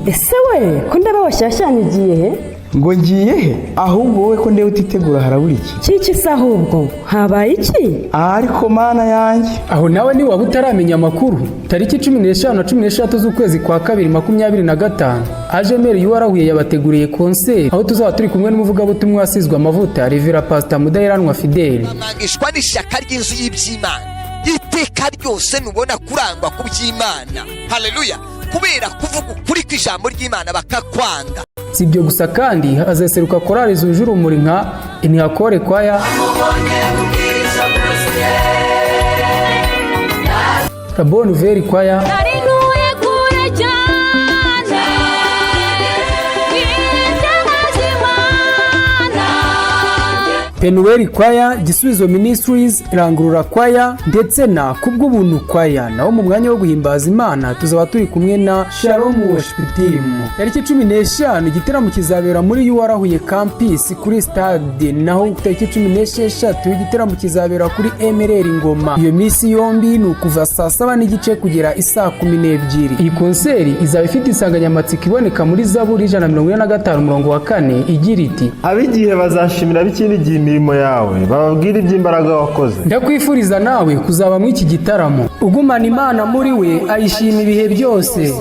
ese we ko ndaba washyashyanyigiye he? Ngo ngiye he? Ahubwo wowe ko ndewe utitegura harabura iki? Kiki se ahubwo habaye iki? Ariko mana yanjye, aho nawe ni waba utaramenya amakuru. Tariki 15 na 16 z'ukwezi kwa 2025 Ajemeri yuwarahuye yabateguriye concert aho tuzaba turi kumwe n'umuvugabutumwa wasizwe amavuta Rivera Pastor Mudaheranwa Fidele. Amangishwa n'ishyaka ry'inzu y'iby'Imana iteka ryose nubona kurangwa ku by'Imana. Haleluya! Kubera kuvuga ukuri kw'ijambo ry'Imana bakakwanga. Si ibyo gusa kandi hazaseruka korali zuje urumuri nka Inihakore Kwaya, Bonne Nouvelle Kwaya, Penuel Kwaya, Gisubizo Ministries, Rangurura Kwaya ndetse na Kubw'ubuntu Kwaya. Naho mu mwanya wo guhimbaza Imana tuzaba turi kumwe na Shalom Worship Team. Tariki 15 igitaramo kizabera muri Yuwarahuye Campus kuri stade, naho tariki 16 igitaramo kizabera kuri MRR Ngoma. Iyo misi yombi ni ukuva saa 7:30 kugera isaa 12. Iyi konseri izaba ifite insanganyamatsiko iboneka muri Zaburi 145:4 igira iti: abigihe bazashimira bikindi gihe imirimo yawe, bababwira iby'imbaraga wakoze. Ndakwifuriza nawe kuzaba mu iki gitaramo ugumana Imana muri we ayishima ibihe byose.